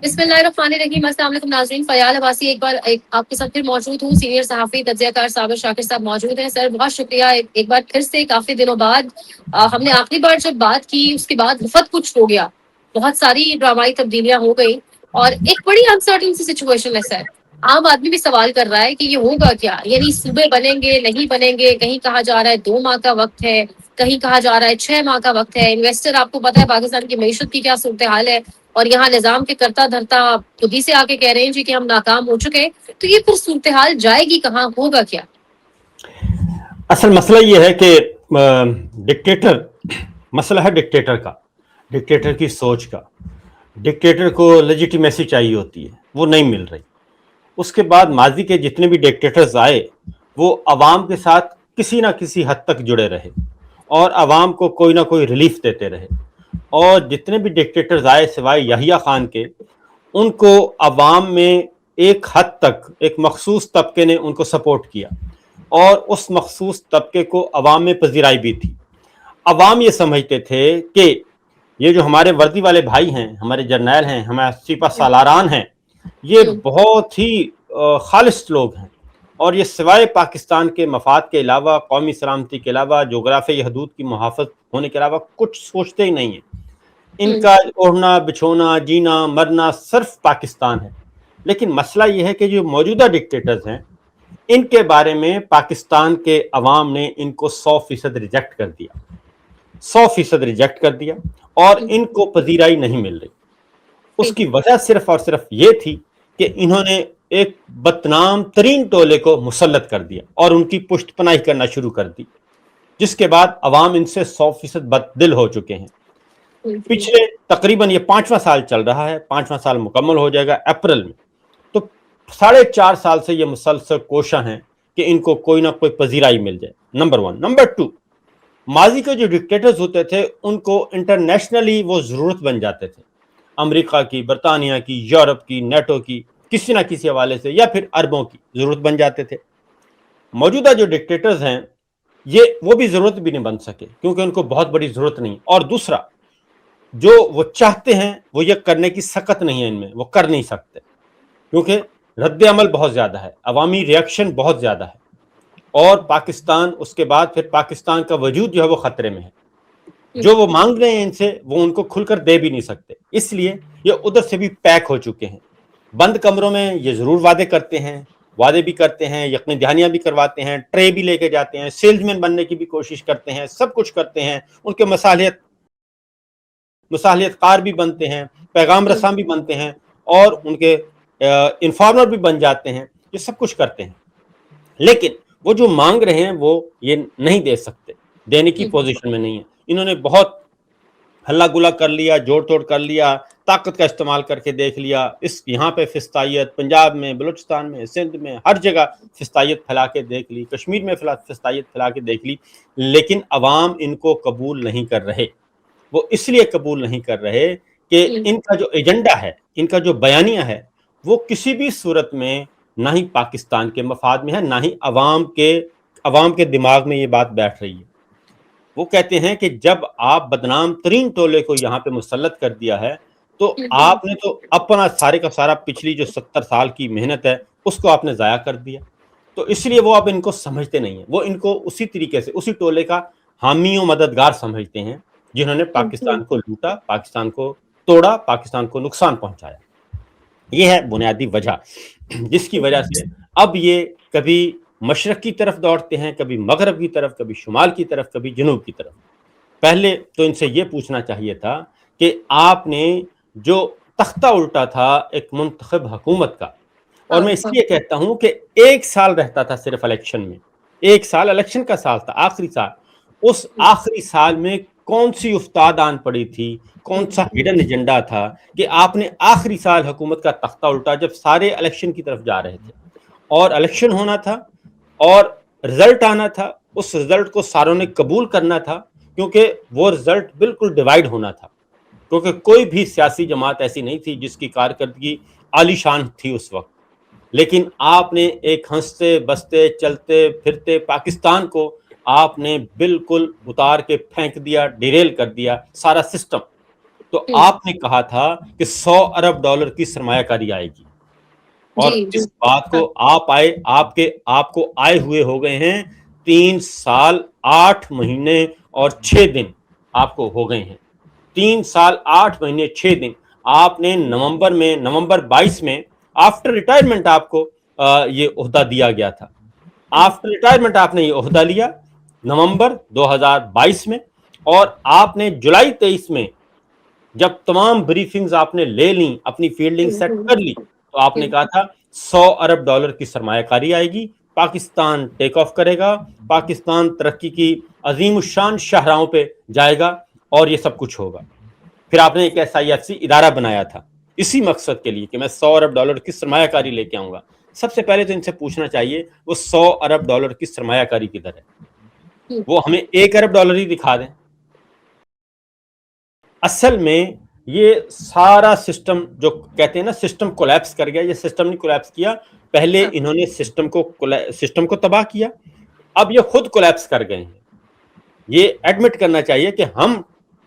بسم اللہ الرحمن الرحیم. السلام علیکم ناظرین. فیال عباسی ایک بار آپ کے ساتھ پھر موجود ہوں. سینئر صحافی تجزیہ کار صابر شاکر صاحب موجود ہیں. سر بہت شکریہ ایک بار پھر سے کافی دنوں بعد. ہم نے آخری بار جب بات کی اس کے بعد بہت کچھ ہو گیا, بہت ساری ڈرامائی تبدیلیاں ہو گئی اور ایک بڑی انسرٹن سی سچویشن ہے سر. عام آدمی بھی سوال کر رہا ہے کہ یہ ہوگا کیا, یعنی صوبے بنیں گے نہیں بنیں گے. کہیں کہا جا رہا ہے 2 ماہ کا وقت ہے, کہیں کہا جا رہا ہے 6 ماہ کا وقت ہے. انویسٹر آپ کو پتا ہے پاکستان کی معیشت کی کیا صورتحال ہے, اور یہاں نظام کے کرتا دھرتا خود ہی سے آ کے کہہ رہے ہیں جی کہ ہم ناکام ہو چکے. تو یہ پھر صورتحال جائے گی کہاں, ہوگا کیا؟ اصل مسئلہ یہ ہے کہ ڈکٹیٹر, مسئلہ ہے ڈکٹیٹر کا, ڈکٹیٹر کی سوچ کا. ڈکٹیٹر کو لیجیٹیمیسی چاہیے ہوتی ہے, وہ نہیں مل رہی. اس کے بعد ماضی کے جتنے بھی ڈکٹیٹرز آئے وہ عوام کے ساتھ کسی نہ کسی حد تک جڑے رہے اور عوام کو کوئی نہ کوئی ریلیف دیتے رہے. اور جتنے بھی ڈکٹیٹرز آئے سوائے یحییٰ خان کے, ان کو عوام میں ایک حد تک ایک مخصوص طبقے نے ان کو سپورٹ کیا, اور اس مخصوص طبقے کو عوام میں پذیرائی بھی تھی. عوام یہ سمجھتے تھے کہ یہ جو ہمارے وردی والے بھائی ہیں, ہمارے جرنیل ہیں, ہمارے سپہ سالاران ہیں, یہ بہت ہی خالص لوگ ہیں, اور یہ سوائے پاکستان کے مفاد کے علاوہ, قومی سلامتی کے علاوہ, جغرافیائی حدود کی محافظ ہونے کے علاوہ کچھ سوچتے ہی نہیں ہیں. ان کا اوڑھنا بچھونا جینا مرنا صرف پاکستان ہے. لیکن مسئلہ یہ ہے کہ جو موجودہ ڈکٹیٹرز ہیں ان کے بارے میں پاکستان کے عوام نے ان کو 100% ریجیکٹ کر دیا, 100% ریجیکٹ کر دیا, اور ان کو پذیرائی نہیں مل رہی. اس کی وجہ صرف اور صرف یہ تھی کہ انہوں نے ایک بدنام ترین ٹولے کو مسلط کر دیا اور ان کی پشت پناہی کرنا شروع کر دی, جس کے بعد عوام ان سے 100% بددل ہو چکے ہیں. پچھلے تقریباً یہ 5واں سال چل رہا ہے, 5واں سال مکمل ہو جائے گا اپریل میں, تو 4.5 سال سے یہ مسلسل کوشاں ہیں کہ ان کو کوئی نہ کوئی پذیرائی مل جائے. نمبر 1. نمبر 2, ماضی کے جو ڈکٹیٹرز ہوتے تھے ان کو انٹرنیشنلی وہ ضرورت بن جاتے تھے, امریکہ کی, برطانیہ کی, یورپ کی, نیٹو کی, کسی نہ کسی حوالے سے, یا پھر عربوں کی ضرورت بن جاتے تھے. موجودہ جو ڈکٹیٹرز ہیں وہ بھی ضرورت بھی نہیں بن سکے کیونکہ ان کو بہت بڑی ضرورت نہیں. اور دوسرا, جو وہ چاہتے ہیں وہ یہ کرنے کی سخت نہیں ہے ان میں, وہ کر نہیں سکتے کیونکہ رد عمل بہت زیادہ ہے, عوامی ریئیکشن بہت زیادہ ہے, اور پاکستان اس کے بعد پھر پاکستان کا وجود جو ہے وہ خطرے میں ہے. جو وہ مانگ رہے ہیں ان سے وہ ان کو کھل کر دے بھی نہیں سکتے, اس لیے یہ ادھر سے بھی پیک ہو چکے ہیں. بند کمروں میں یہ ضرور وعدے کرتے ہیں, وعدے بھی کرتے ہیں, یقین دہانیاں بھی کرواتے ہیں, ٹرے بھی لے کے جاتے ہیں, سیلز مین بننے کی بھی کوشش کرتے ہیں, سب کچھ کرتے ہیں, ان کے مصالحت کار بھی بنتے ہیں, پیغام رساں بھی بنتے ہیں, اور ان کے انفارمر بھی بن جاتے ہیں, یہ سب کچھ کرتے ہیں. لیکن وہ جو مانگ رہے ہیں وہ یہ نہیں دے سکتے, دینے کی پوزیشن میں نہیں ہے. انہوں نے بہت ہلہ گلا کر لیا, جوڑ توڑ کر لیا, طاقت کا استعمال کر کے دیکھ لیا, یہاں پہ فسطائیت, پنجاب میں, بلوچستان میں, سندھ میں, ہر جگہ فسطائیت پھیلا کے دیکھ لی, کشمیر میں فسطائیت پھیلا کے دیکھ لی, لیکن عوام ان کو قبول نہیں کر رہے. وہ اس لیے قبول نہیں کر رہے کہ ان کا جو ایجنڈا ہے, ان کا جو بیانیہ ہے, وہ کسی بھی صورت میں نہ ہی پاکستان کے مفاد میں ہے, نہ ہی عوام کے دماغ میں یہ بات بیٹھ رہی ہے. وہ کہتے ہیں کہ جب آپ بدنام ترین ٹولے کو یہاں پہ مسلط کر دیا ہے تو آپ نے تو اپنا سارے کا سارا پچھلی جو 70 سال کی محنت ہے اس کو آپ نے ضائع کر دیا. تو اس لیے وہ اب ان کو سمجھتے نہیں ہیں, وہ ان کو اسی طریقے سے اسی ٹولے کا حامی و مددگار سمجھتے ہیں جنہوں نے پاکستان کو لوٹا, پاکستان کو توڑا, پاکستان کو نقصان پہنچایا. یہ ہے بنیادی وجہ جس کی وجہ سے اب یہ کبھی مشرق کی طرف دوڑتے ہیں, کبھی مغرب کی طرف, کبھی شمال کی طرف, کبھی جنوب کی طرف. پہلے تو ان سے یہ پوچھنا چاہیے تھا کہ آپ نے جو تختہ الٹا تھا ایک منتخب حکومت کا, اور میں اس لیے کہتا ہوں کہ 1 سال رہتا تھا صرف الیکشن میں, 1 سال الیکشن کا سال تھا, آخری سال. اس آخری سال میں کون سی افتاد آن پڑی تھی, کون سا ہڈن ایجنڈا تھا کہ آپ نے آخری سال حکومت کا تختہ الٹا جب سارے الیکشن کی طرف جا رہے تھے, اور الیکشن ہونا تھا اور رزلٹ آنا تھا. اس رزلٹ کو ساروں نے قبول کرنا تھا کیونکہ وہ رزلٹ بالکل ڈیوائیڈ ہونا تھا, کیونکہ کوئی بھی سیاسی جماعت ایسی نہیں تھی جس کی کارکردگی عالی شان تھی اس وقت. لیکن آپ نے ایک ہنستے بستے چلتے پھرتے پاکستان کو آپ نے بالکل اتار کے پھینک دیا, ڈیریل کر دیا سارا سسٹم. تو آپ نے کہا تھا کہ $100 ارب کی سرمایہ کاری آئے گی، اور اس بات کو آپ کو آئے ہوئے ہو گئے ہیں 3 سال 8 مہینے اور 6 دن آپ کو ہو گئے ہیں۔ 3 سال 8 مہینے 6 دن آپ نے نومبر 22 میں آفٹر ریٹائرمنٹ آپ کو یہ عہدہ دیا گیا تھا۔ آفٹر ریٹائرمنٹ آپ نے یہ عہدہ لیا نومبر 2022 میں، اور آپ نے جولائی 23 میں جب تمام بریفنگز آپ نے لے لیں، اپنی فیلڈنگ سیٹ کر لی، تو آپ نے کہا تھا $100 ارب کی سرمایہ کاری آئے گی، پاکستان ٹیک آف کرے گا، پاکستان ترقی کی عظیم الشان شاہراہوں پہ جائے گا، اور یہ سب کچھ ہوگا۔ پھر آپ نے ایک SIFC ادارہ بنایا تھا اسی مقصد کے لیے کہ میں $100 ارب کی سرمایہ کاری لے کے آؤں گا۔ سب سے پہلے تو ان سے پوچھنا چاہیے وہ $100 ارب کی سرمایہ کاری کدھر ہے؟ وہ ہمیں $1 ارب ہی دکھا دیں۔ اصل میں یہ سارا سسٹم جو کہتے ہیں نا سسٹم کولیپس کر گیا، یہ سسٹم نہیں کولیپس کیا، پہلے انہوں نے سسٹم کو تباہ کیا، اب یہ خود کولیپس کر گئے ہیں۔ یہ ایڈمٹ کرنا چاہیے کہ ہم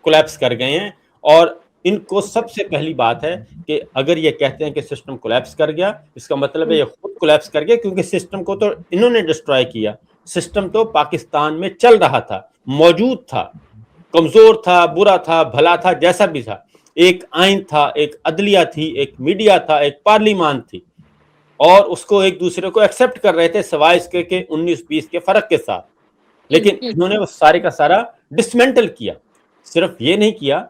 کولیپس کر گئے ہیں، اور ان کو سب سے پہلی بات ہے کہ اگر یہ کہتے ہیں کہ سسٹم کولیپس کر گیا، اس کا مطلب ہے یہ خود کولیپس کر گیا، کیونکہ سسٹم کو تو انہوں نے ڈسٹرائے کیا۔ سسٹم تو پاکستان میں چل رہا تھا، موجود تھا، کمزور تھا، برا تھا، بھلا تھا، جیسا بھی تھا۔ ایک آئین تھا، ایک عدلیہ تھی، ایک میڈیا تھا، ایک پارلیمان تھی، اور اس کو ایک دوسرے کو ایکسپٹ کر رہے تھے سوائے اس کے کہ 19-20 کے فرق کے ساتھ۔ لیکن انہوں نے وہ سارے کا سارا ڈسمینٹل کیا۔ صرف یہ نہیں کیا،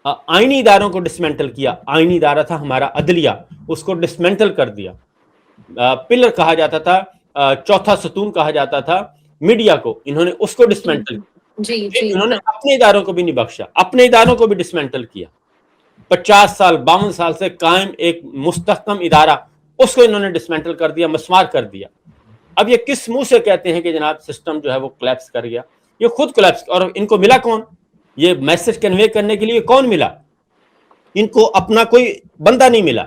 آئینی اداروں کو ڈسمینٹل کیا۔ آئینی ادارہ تھا ہمارا عدلیہ، اس کو ڈسمینٹل کر دیا۔ پلر کہا جاتا تھا، چوتھا ستون کہا جاتا تھا میڈیا کو، انہوں نے اس کو ڈسمینٹل کیا۔ انہوں نے اپنے اداروں کو بھی نہیں بخشا، اپنے اداروں کو بھی ڈسمینٹل کیا۔ 50 سال 52 سال سے قائم ایک مستحکم ادارہ، اس کو انہوں نے ڈسمینٹل کر دیا، مسمار کر دیا۔ اب یہ کس منہ سے کہتے ہیں کہ جناب سسٹم جو ہے وہ کولیپس کر گیا؟ یہ خود کولیپس، اور ان کو ملا کون؟ یہ میسج کنوے کرنے کے لیے کون ملا؟ ان کو اپنا کوئی بندہ نہیں ملا،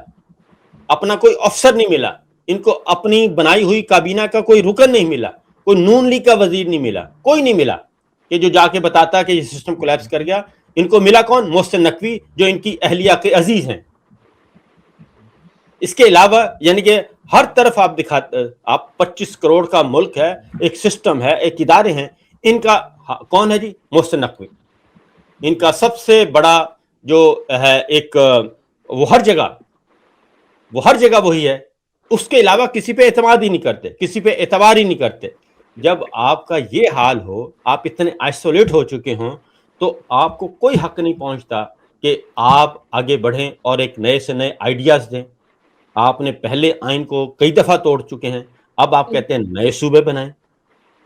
اپنا کوئی افسر نہیں ملا، ان کو اپنی بنائی ہوئی کابینہ کا کوئی رکن نہیں ملا، کوئی نون لیگ کا وزیر نہیں ملا، کوئی نہیں ملا کہ جو جا کے بتاتا کہ یہ سسٹم کولیپس کر گیا۔ ان کو ملا کون؟ محسن نقوی، جو ان کی اہلیہ کے عزیز ہیں۔ اس کے علاوہ یعنی کہ ہر طرف آپ دکھاتے، آپ 25 کروڑ کا ملک ہے، ایک سسٹم ہے، ایک ادارے ہیں، ان کا کون ہے جی؟ محسن نقوی۔ ان کا سب سے بڑا جو ہے ایک وہ ہر جگہ وہی ہے، اس کے علاوہ کسی پہ اعتماد ہی نہیں کرتے، کسی پہ اعتبار ہی نہیں کرتے۔ جب آپ کا یہ حال ہو، آپ اتنے آئسولیٹ ہو چکے ہوں، تو آپ کو کوئی حق نہیں پہنچتا کہ آپ آگے بڑھیں اور ایک نئے سے نئے آئیڈیاز دیں۔ آپ نے پہلے آئین کو کئی دفعہ توڑ چکے ہیں، اب آپ کہتے ہیں نئے صوبے بنائیں۔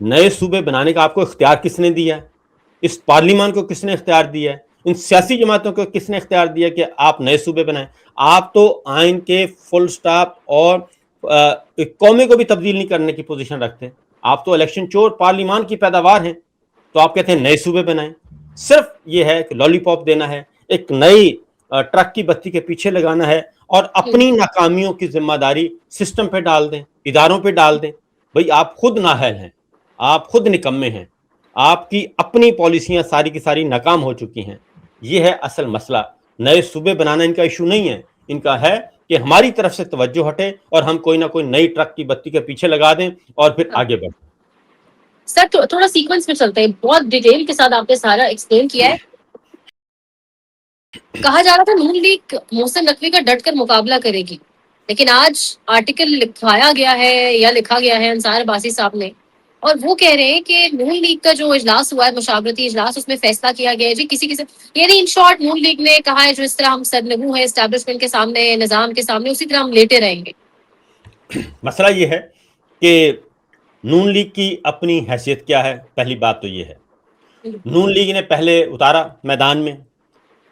نئے صوبے بنانے کا آپ کو اختیار کس نے دیا ہے؟ اس پارلیمان کو کس نے اختیار دیا ہے؟ ان سیاسی جماعتوں کو کس نے اختیار دیا کہ آپ نئے صوبے بنائیں؟ آپ تو آئین کے فل سٹاپ اور قومے کو بھی تبدیل نہیں کرنے کی پوزیشن رکھتے۔ آپ تو الیکشن چور پارلیمان کی پیداوار ہیں، تو آپ کہتے ہیں نئے صوبے بنائیں۔ صرف یہ ہے کہ لالی پاپ دینا ہے، ایک نئی ٹرک کی بتی کے پیچھے لگانا ہے، اور اپنی ناکامیوں کی ذمہ داری سسٹم پہ ڈال دیں، اداروں پہ ڈال دیں۔ بھئی آپ خود نااہل ہیں، آپ خود نکمے ہیں، آپ کی اپنی پالیسیاں ساری کی ساری ناکام ہو چکی ہیں۔ یہ ہے اصل مسئلہ۔ نئے صوبے بنانا ان کا ایشو نہیں ہے، ان کا ہے کہ ہماری طرف سے توجہ ہٹے اور ہم کوئی نہ کوئی نئی ٹرک کی بتی کے پیچھے لگا دیں اور پھر آگے بڑھیں۔ سر تھوڑا سیکوینس میں چلتے ہیں، بہت ڈیٹیل کے ساتھ آپ نے سارا ایکسپلین کیا ہے۔ کہا جا رہا تھا نون لیگ محسن نقوی کا ڈٹ کر مقابلہ کرے گی، لیکن آج آرٹیکل لکھا گیا ہے انصار عباسی صاحب نے، اور وہ کہہ رہے ہیں کہ نون لیگ کا جو اجلاس ہوا ہے، مشاورتی اجلاس، اس میں فیصلہ کیا گیا ہے جی کسی یعنی ان شارٹ نون لیگ نے کہا ہے جو اس طرح ہم سرنگو ہیں اسٹیبلشمنٹ کے سامنے، نظام کے سامنے، اسی طرح ہم لیٹے رہیں گے۔ مسئلہ یہ ہے کہ نون لیگ کی اپنی حیثیت کیا ہے؟ پہلی بات تو یہ ہے، نون لیگ نے پہلے اتارا میدان میں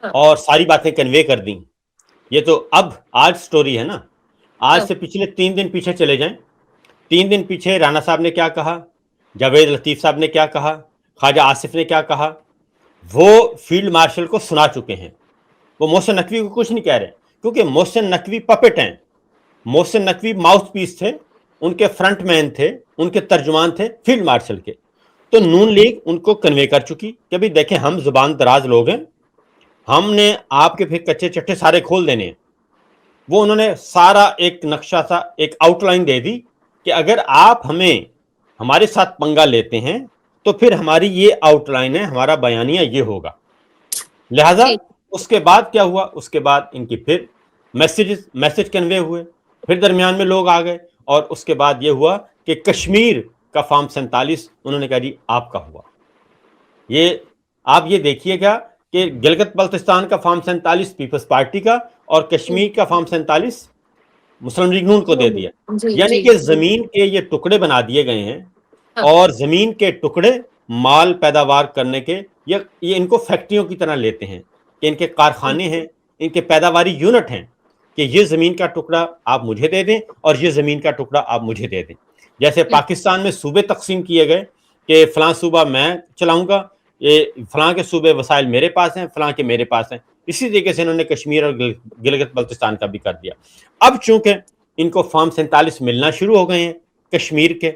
اور ساری باتیں کنوے کر دیں۔ یہ تو اب آج سٹوری ہے نا، آج سے پچھلے 3 دن پیچھے چلے جائیں۔ 3 دن پیچھے رانا صاحب نے کیا کہا، جاوید لطیف صاحب نے کیا کہا، خواجہ آصف نے کیا کہا، وہ فیلڈ مارشل کو سنا چکے ہیں۔ وہ محسن نقوی کو کچھ نہیں کہہ رہے، کیونکہ محسن نقوی پپٹ ہیں۔ محسن نقوی ماؤتھ پیس تھے، ان کے فرنٹ مین تھے، ان کے ترجمان تھے فیلڈ مارشل کے۔ تو نون لیگ ان کو کنوے کر چکی کہ بھی دیکھیں ہم زبان دراز لوگ ہیں، ہم نے آپ کے پھر کچے چٹے سارے کھول دینے ہیں. وہ انہوں نے سارا ایک نقشہ سا ایک آؤٹ لائن دے دی کہ اگر آپ ہمارے ساتھ پنگا لیتے ہیں تو پھر ہماری یہ آؤٹ لائن ہے, ہمارا بیانیہ یہ ہوگا. لہذا ٹھیک. اس کے بعد کیا ہوا, اس کے بعد ان کی پھر میسج کنوے ہوئے, پھر درمیان میں لوگ آ گئے, اور اس کے بعد یہ ہوا کہ کشمیر کا فارم 47 انہوں نے کہا جی آپ کا ہوا. یہ آپ یہ دیکھیے گا کہ گلگت بلتستان کا فارم 47 پیپلز پارٹی کا, اور کشمیر کا فارم 47 مسلم لیگ نون کو دے دیا. جی یعنی جی کہ زمین کے یہ ٹکڑے بنا دیے گئے ہیں, ہاں. اور زمین کے ٹکڑے مال پیداوار کرنے کے, یہ ان کو فیکٹریوں کی طرح لیتے ہیں کہ ان کے کارخانے ہیں, ان کے پیداواری یونٹ ہیں, کہ یہ زمین کا ٹکڑا آپ مجھے دے دیں اور یہ زمین کا ٹکڑا آپ مجھے دے دیں. جیسے پاکستان میں صوبے تقسیم کیے گئے کہ فلاں صوبہ میں چلاؤں گا, یہ فلاں کے صوبے وسائل میرے پاس ہیں, فلاں کے میرے پاس ہیں, اسی طریقے سے انہوں نے کشمیر اور گلگت بلتستان کا بھی کر دیا. اب چونکہ ان کو فارم 47 ملنا شروع ہو گئے ہیں کشمیر کے,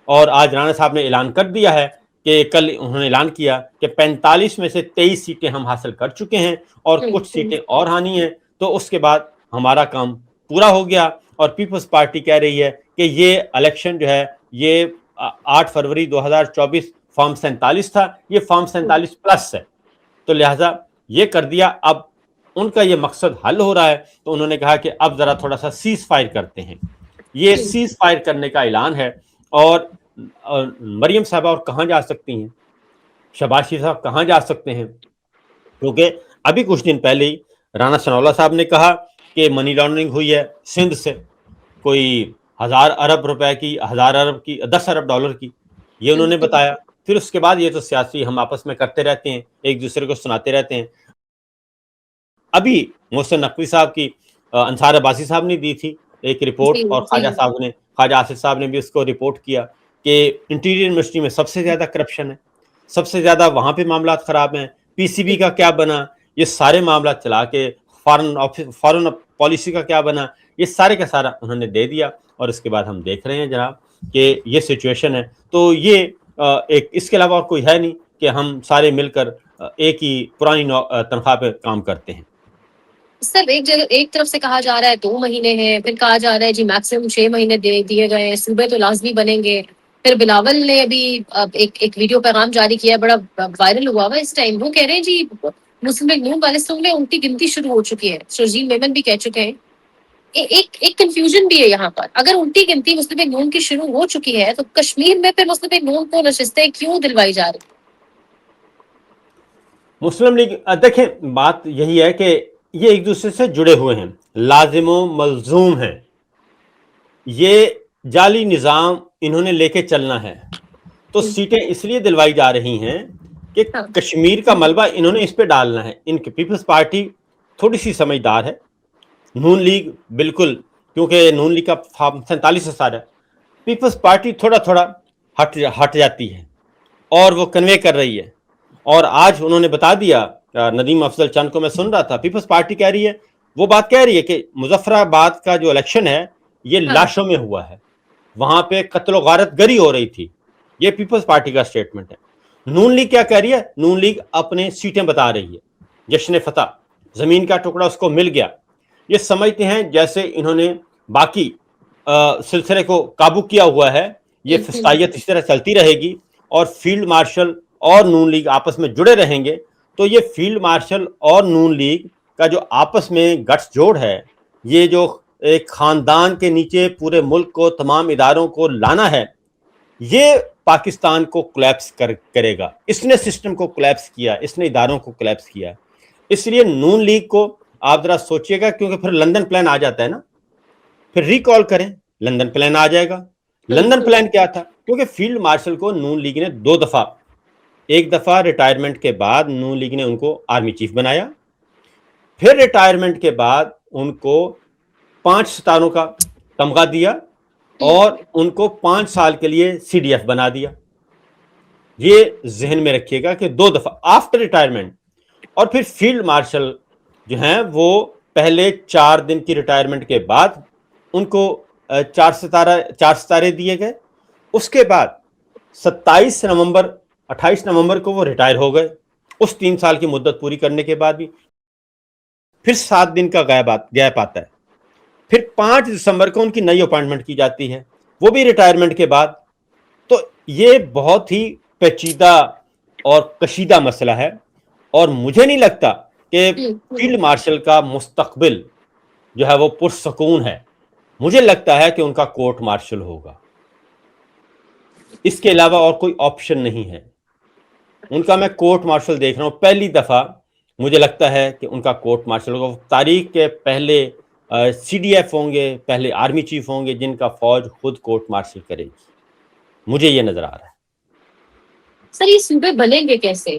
اور آج رانا صاحب نے اعلان کر دیا ہے کہ کل انہوں نے اعلان کیا کہ 45 میں سے 23 سیٹیں ہم حاصل کر چکے ہیں اور کچھ سیٹیں اور آنی ہیں, تو اس کے بعد ہمارا کام پورا ہو گیا. اور پیپلز پارٹی کہہ رہی ہے کہ یہ الیکشن جو ہے یہ 8 فروری 2024 فارم 47 تھا, یہ فارم 47 پلس ہے, تو لہٰذا یہ کر دیا. اب ان کا یہ مقصد حل ہو رہا ہے, تو انہوں نے کہا کہ اب ذرا تھوڑا سا سیز فائر کرتے ہیں. یہ سیز فائر کرنے کا اعلان ہے, اور مریم صاحبہ اور کہاں جا سکتی ہیں, شہباز شریف صاحب کہاں جا سکتے ہیں, کیونکہ ابھی کچھ دن پہلے ہی رانا ثناء اللہ صاحب نے کہا کہ منی لانڈرنگ ہوئی ہے سندھ سے کوئی 1000 ارب روپے کی, 1000 ارب کی, 10 ارب ڈالر کی, یہ انہوں نے بتایا. پھر اس کے بعد یہ تو سیاسی ہم آپس میں کرتے رہتے ہیں, ایک دوسرے کو سناتے رہتے ہیں. ابھی محسن نقوی صاحب کی انصار عباسی صاحب نے دی تھی ایک رپورٹ, اور خواجہ آصف صاحب نے بھی اس کو رپورٹ کیا کہ انٹیریئر منسٹری میں سب سے زیادہ کرپشن ہے, سب سے زیادہ وہاں پہ معاملات خراب ہیں. پی سی بی کا کیا بنا, یہ سارے معاملات چلا کے فارن پالیسی کا کیا بنا, یہ سارے کا سارا انہوں نے دے دیا. اور اس کے بعد ہم دیکھ رہے ہیں جناب کہ یہ سچویشن ہے. تو یہ ایک اس کے علاوہ اور کوئی ہے نہیں کہ ہم سارے مل کر ایک ہی پرانی تنخواہ پہ کام کرتے ہیں. سر ایک طرف سے کہا جا رہا ہے 2 مہینے ہیں, پھر کہا جا رہا ہے جی میکسیمم 6 مہینے دیے گئے ہیں, صوبے تو لازمی بنیں گے. پھر بلاول نے ابھی ایک ویڈیو پیغام جاری کیا, بڑا وائرل ہوا ہوا اس ٹائم. وہ کہہ رہے ہیں جی مسلم لیگ نون والے میں ان کی گنتی شروع ہو چکی ہے, شرجیل میمن بھی کہہ چکے ہیں. ایک کنفیوژن بھی ہے یہاں پر, اگر الٹی گنتی مسلم لیگ نون کی شروع ہو چکی ہے تو کشمیر میں پھر مسلم لیگ نون کو نشستیں کیوں دلوائی جا رہی؟ مسلم لیگ دیکھیں بات یہی ہے کہ یہ ایک دوسرے سے جڑے ہوئے ہیں, لازم و ملزوم ہیں. یہ جعلی نظام انہوں نے لے کے چلنا ہے, تو سیٹیں اس لیے دلوائی جا رہی ہیں کہ کشمیر کا ملبہ انہوں نے اس پہ ڈالنا ہے. ان کی پیپلز پارٹی تھوڑی سی سمجھدار ہے, نون لیگ بالکل, کیونکہ نون لیگ کا فارم 47 سال ہے, پیپلز پارٹی تھوڑا تھوڑا ہٹ جاتی ہے اور وہ کنوے کر رہی ہے. اور آج انہوں نے بتا دیا, ندیم افضل چند کو میں سن رہا تھا, پیپلز پارٹی کہہ رہی ہے, وہ بات کہہ رہی ہے کہ مظفر آباد کا جو الیکشن ہے یہ لاشوں میں ہوا ہے, وہاں پہ قتل و غارت گری ہو رہی تھی. یہ پیپلز پارٹی کا سٹیٹمنٹ ہے. نون لیگ کیا کہہ رہی ہے, نون لیگ اپنے سیٹیں بتا رہی ہے, جشن فتح, زمین کا ٹکڑا اس کو مل گیا. یہ سمجھتے ہیں جیسے انہوں نے باقی سلسلے کو قابو کیا ہوا ہے, یہ فسائیت اس طرح چلتی رہے گی اور فیلڈ مارشل اور نون لیگ آپس میں جڑے رہیں گے. تو یہ فیلڈ مارشل اور نون لیگ کا جو آپس میں گٹھ جوڑ ہے, یہ جو ایک خاندان کے نیچے پورے ملک کو, تمام اداروں کو لانا ہے, یہ پاکستان کو کولیپس کرے گا. اس نے سسٹم کو کولیپس کیا, اس نے اداروں کو کولیپس کیا. اس لیے نون لیگ کو آپ ذرا سوچئے گا, کیونکہ پھر لندن پلان آ جاتا ہے نا, پھر ریکال کریں, لندن پلان آ جائے گا. لندن پلان کیا تھا, کیونکہ فیلڈ مارشل کو نون لیگ نے 2 دفعہ, ایک دفعہ ریٹائرمنٹ کے بعد نون لیگ نے ان کو آرمی چیف بنایا, پھر ریٹائرمنٹ کے بعد ان کو 5 ستاروں کا تمغہ دیا اور ان کو 5 سال کے لیے سی ڈی ایف بنا دیا. یہ ذہن میں رکھیے گا کہ 2 دفعہ آفٹر ریٹائرمنٹ. اور پھر فیلڈ مارشل جو ہیں وہ پہلے 4 دن کی ریٹائرمنٹ کے بعد ان کو 4 ستارے دیے گئے. اس کے بعد 28 نومبر کو وہ ریٹائر ہو گئے, اس 3 سال کی مدت پوری کرنے کے بعد بھی. پھر 7 دن کا گیپ آتا ہے، پھر 5 دسمبر کو ان کی نئی اپائنٹمنٹ کی جاتی ہے، وہ بھی ریٹائرمنٹ کے بعد. تو یہ بہت ہی پیچیدہ اور کشیدہ مسئلہ ہے، اور مجھے نہیں لگتا کہ فیلڈ مارشل کا مستقبل جو ہے وہ پرسکون ہے. مجھے لگتا ہے کہ ان کا کورٹ مارشل ہوگا، اس کے علاوہ اور کوئی آپشن نہیں ہے. ان کا میں کورٹ مارشل دیکھ رہا ہوں، پہلی دفعہ مجھے لگتا ہے کہ ان کا کورٹ مارشل ہوگا. تاریخ کے پہلے سی ڈی ایف ہوں گے، پہلے آرمی چیف ہوں گے جن کا فوج خود کورٹ مارشل کرے گی. مجھے یہ نظر آ رہا ہے. سر یہ صوبے بنیں گے کیسے؟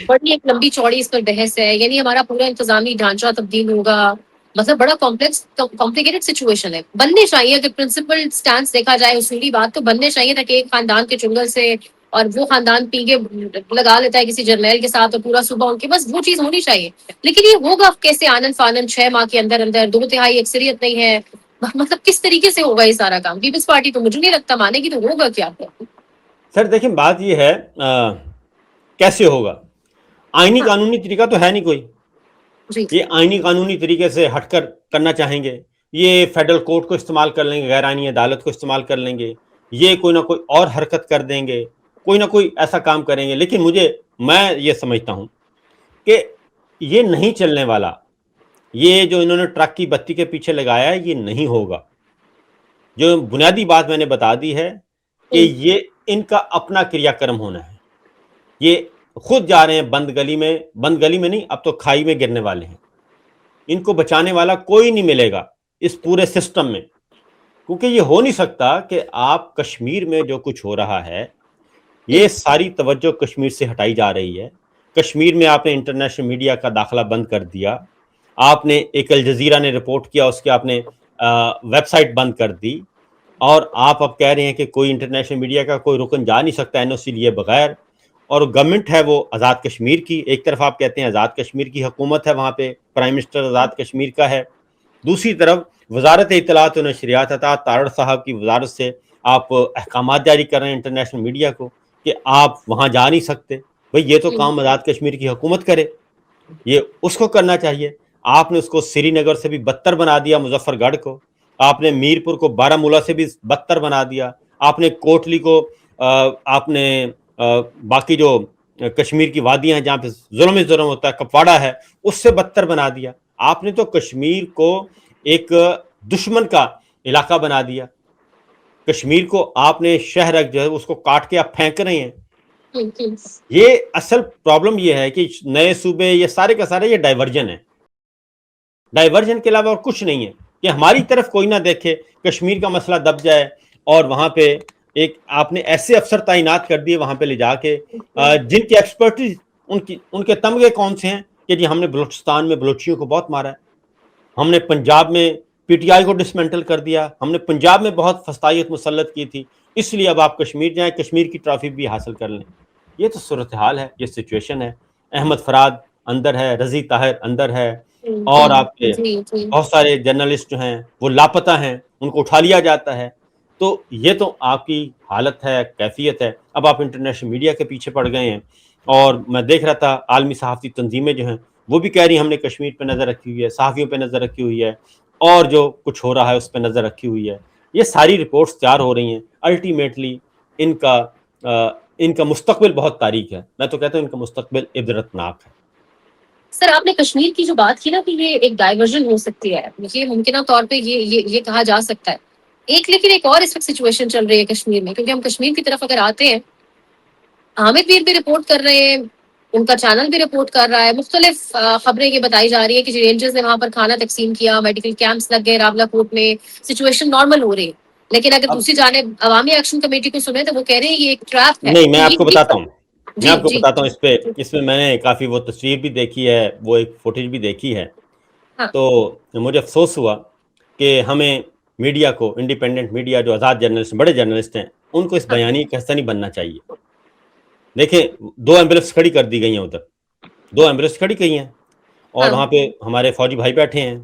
بڑی ایک لمبی چوڑی اس پر بحث ہے، یعنی ہمارا پورا انتظامی ڈھانچہ تبدیل ہوگا، مطلب بڑا کمپلیکیٹڈ سچویشن ہے. بننے چاہیے، اگر پرنسپل سٹانس دیکھا جائے، اصولی بات تو بننے چاہیے تاکہ ایک خاندان کے چنگل سے اور وہ خاندان پی کے لگا لیتا ہے کسی جرنیل کے ساتھ اور پورا صوبہ ان کے، بس وہ چیز ہونی چاہیے. لیکن یہ ہوگا کیسے آنن فانن 6 ماہ کے اندر اندر؟ 2/3 اکثریت نہیں ہے، مطلب کس طریقے سے ہوگا یہ سارا کام؟ پیپلز پارٹی تو مجھے نہیں لگتا مانے گی، تو ہوگا کیا؟ سر دیکھیں، بات یہ ہے کیسے ہوگا. آئینی قانونی طریقہ تو ہے نہیں کوئی. جی یہ آئینی قانونی طریقے سے ہٹ کر کرنا چاہیں گے، یہ فیڈرل کورٹ کو استعمال کر لیں گے، غیر آئینی عدالت کو استعمال کر لیں گے، یہ کوئی نہ کوئی اور حرکت کر دیں گے، کوئی نہ کوئی ایسا کام کریں گے. لیکن میں یہ سمجھتا ہوں کہ یہ نہیں چلنے والا. یہ جو انہوں نے ٹرک کی بتی کے پیچھے لگایا ہے، یہ نہیں ہوگا. جو بنیادی بات میں نے بتا دی ہے کہ یہ ان کا اپنا کریا کرم ہونا ہے. یہ خود جا رہے ہیں بند گلی میں نہیں، اب تو کھائی میں گرنے والے ہیں. ان کو بچانے والا کوئی نہیں ملے گا اس پورے سسٹم میں. کیونکہ یہ ہو نہیں سکتا کہ آپ کشمیر میں جو کچھ ہو رہا ہے، یہ ساری توجہ کشمیر سے ہٹائی جا رہی ہے. کشمیر میں آپ نے انٹرنیشنل میڈیا کا داخلہ بند کر دیا. آپ نے ایک الجزیرہ نے رپورٹ کیا، اس کے آپ نے ویب سائٹ بند کر دی، اور آپ اب کہہ رہے ہیں کہ کوئی انٹرنیشنل میڈیا کا کوئی رکن جا نہیں سکتا این او سی لیے بغیر. اور گورنمنٹ ہے وہ آزاد کشمیر کی. ایک طرف آپ کہتے ہیں آزاد کشمیر کی حکومت ہے، وہاں پہ پرائم منسٹر آزاد کشمیر کا ہے. دوسری طرف وزارت اطلاعات و نشریات عطا تارڑ صاحب کی وزارت سے آپ احکامات جاری کر رہے ہیں انٹرنیشنل میڈیا کو کہ آپ وہاں جا نہیں سکتے. بھئی یہ تو کام آزاد کشمیر کی حکومت کرے، یہ اس کو کرنا چاہیے. آپ نے اس کو سری نگر سے بھی بدتر بنا دیا، مظفر گڑھ کو. آپ نے میر پور کو بارہ مولہ سے بھی بدتر بنا دیا. آپ نے کوٹلی کو آپ نے باقی جو کشمیر کی وادیاں ہیں جہاں پہ ظلم ہی ظلم ہوتا ہے، کپواڑہ ہے، اس سے بدتر بنا دیا. آپ نے تو کشمیر کو ایک دشمن کا علاقہ بنا دیا. کشمیر کو آپ نے شہر جو ہے اس کو کاٹ کے آپ پھینک رہے ہیں. یہ اصل پرابلم یہ ہے کہ نئے صوبے یہ سارے کا سارے یہ ڈائیورجن ہے. ڈائیورجن کے علاوہ اور کچھ نہیں ہے کہ ہماری طرف کوئی نہ دیکھے، کشمیر کا مسئلہ دب جائے، اور وہاں پہ ایک آپ نے ایسے افسر تعینات کر دیے وہاں پہ لے جا کے جن کی ایکسپرٹیز ان کے تمغے کون سے ہیں کہ جی ہم نے بلوچستان میں بلوچیوں کو بہت مارا ہے، ہم نے پنجاب میں پی ٹی آئی کو ڈسمنٹل کر دیا، ہم نے پنجاب میں بہت فسطائیت مسلط کی تھی، اس لیے اب آپ کشمیر جائیں، کشمیر کی ٹرافی بھی حاصل کر لیں. یہ تو صورتحال ہے، یہ سچویشن ہے. احمد فراد اندر ہے، رضی طاہر اندر ہے، اور آپ کے بہت سارے جرنلسٹ جو ہیں وہ لاپتہ ہیں، ان کو اٹھا لیا جاتا ہے. تو یہ تو آپ کی حالت ہے، کیفیت ہے. اب آپ انٹرنیشنل میڈیا کے پیچھے پڑ گئے ہیں، اور میں دیکھ رہا تھا عالمی صحافتی تنظیمیں جو ہیں وہ بھی کہہ رہی ہیں ہم نے کشمیر پہ نظر رکھی ہوئی ہے، صحافیوں پہ نظر رکھی ہوئی ہے، اور جو کچھ ہو رہا ہے اس پہ نظر رکھی ہوئی ہے. یہ ساری رپورٹس تیار ہو رہی ہیں. الٹیمیٹلی ان کا مستقبل بہت تاریک ہے. میں تو کہتا ہوں ان کا مستقبل عبرتناک ہے. سر آپ نے کشمیر کی جو بات کی نا کہ یہ ایک ڈائیورژن ہو سکتی ہے، یہ ممکنہ طور پہ یہ کہا جا سکتا ہے. لیکن ایک اور اس وقت سچویشن چل رہی ہے کشمیر میں، کیونکہ ہم کشمیر کی طرف اگر آتے ہیں، حامد میر بھی رپورٹ کر رہے ہیں، ان کا چینل بھی رپورٹ کر رہا ہے، مختلف خبریں یہ بتائی جا رہی ہے کہ رینجرز نے وہاں پر کھانا تقسیم کیا، میڈیکل کیمپس لگ گئے راولا کوٹ میں، سچویشن نارمل ہو رہی ہے. لیکن اگر اب دوسری جانب عوامی ایکشن کمیٹی کو سنیں تو وہ کہہ رہے ہیں یہ ایک ٹریپ ہے. نہیں، میں آپ کو بتاتا ہوں، جی جی اس میں نے کافی وہ تصویر بھی دیکھی ہے، وہ ایک فوٹیج بھی دیکھی ہے. ہاں تو مجھے افسوس ہوا کہ ہمیں میڈیا کو، انڈیپینڈنٹ میڈیا جو آزاد جرنلسٹ، بڑے جرنلسٹ ہیں، ان کو اس ہاں بیانیے کا حصہ نہیں بننا چاہیے. دیکھیں 2 ایمبولینس کھڑی کر دی گئی ہیں، ادھر 2 ایمبولینس کھڑی کی ہیں، اور ہاں وہاں پہ ہمارے فوجی بھائی بیٹھے ہیں،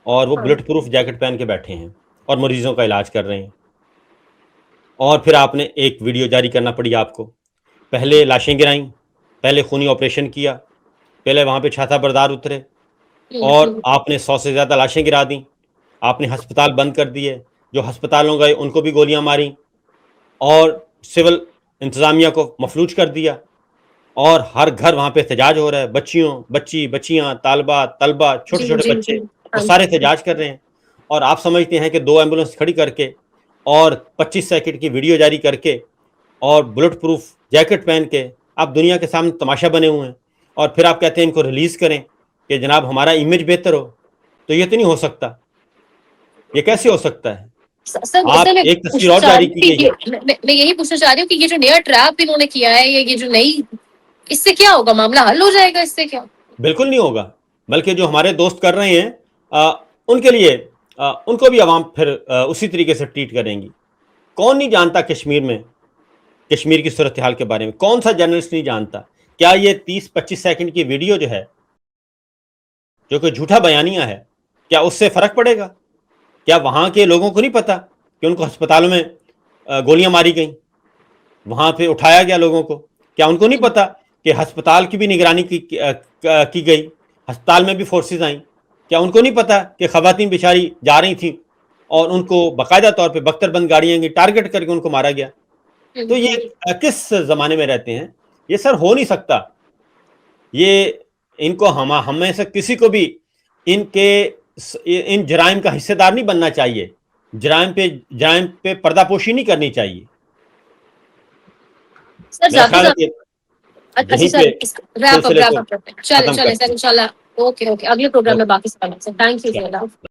اور وہ ہاں بلٹ پروف جیکٹ پہن کے بیٹھے ہیں اور مریضوں کا علاج کر رہے ہیں. اور پھر آپ نے ایک ویڈیو جاری کرنا پڑی آپ کو. پہلے لاشیں گرائیں، پہلے خونی آپریشن کیا، پہلے وہاں پہ چھاتا بردار اترے، اور آپ نے 100 سے زیادہ لاشیں گرا دیں، آپ نے ہسپتال بند کر دیے، جو ہسپتالوں گئے ان کو بھی گولیاں ماریں، اور سول انتظامیہ کو مفلوج کر دیا، اور ہر گھر وہاں پہ احتجاج ہو رہا ہے، بچیاں، طالبات، طلبہ، چھوٹے جی چھوٹے جی بچے، جی وہ ہاں سارے احتجاج کر رہے ہیں، اور آپ سمجھتے ہیں کہ 2 ایمبولینس کھڑی کر کے اور 25 سیکنڈ کی ویڈیو جاری کر کے اور بلٹ پروف جیکٹ پہن کے آپ دنیا کے سامنے تماشا بنے ہوئے ہیں، اور پھر آپ کہتے ہیں ان کو ریلیز کریں کہ جناب ہمارا امیج بہتر ہو؟ تو یہ تو نہیں ہو سکتا، یہ کیسے ہو سکتا ہے؟ سر آپ میں ایک تصویر پوچھنا اور چاہ جاری رہی ہوں کی گئی کہ ہے، میں یہی پوچھنا چاہ رہی ہوں کہ یہ جو نیا ٹریپ انہوں نے کیا ہے، یہ جو نئی، اس سے کیا ہوگا؟ معاملہ حل ہو جائے گا اس سے کیا؟ بالکل نہیں ہوگا، بلکہ جو ہمارے دوست کر رہے ہیں ان کے لیے ان کو بھی عوام پھر اسی طریقے سے ٹریٹ کریں گی۔ کون نہیں جانتا کشمیر کی صورتحال کے بارے میں؟ کون سا جرنلسٹ نہیں جانتا؟ کیا یہ 30-25 سیکنڈ کی ویڈیو جو ہے، جو کہ جھوٹا بیانیہ ہے، کیا اس سے فرق پڑے گا؟ کیا وہاں کے لوگوں کو نہیں پتا کہ ان کو ہسپتالوں میں گولیاں ماری گئیں، وہاں پہ اٹھایا گیا لوگوں کو؟ کیا ان کو نہیں پتا کہ ہسپتال کی بھی نگرانی کی گئی، ہسپتال میں بھی فورسز آئیں؟ کیا ان کو نہیں پتا کہ خواتین بیچاری جا رہی تھیں اور ان کو باقاعدہ طور پہ بختر بند گاڑیاں گئی، ٹارگٹ کر کے ان کو مارا گیا؟ تو یہ کس زمانے میں رہتے ہیں؟ یہ سر ہو نہیں سکتا۔ یہ ان کو ہمیں سے کسی کو بھی ان جرائم کا حصے دار نہیں بننا چاہیے، جرائم پہ پردہ پوشی نہیں کرنی چاہیے۔ سر میرا ذاتی خیال ہے کہ اچھا یہیں سر، پہ ریپ سلسلے اپ کو کرتے ہیں، چلیں ختم چلیں کرتے سر ہیں۔ انشاءاللہ، اوکے اگلے پروگرام میں اوکے، باقی سر، تھینک یو السلام سر۔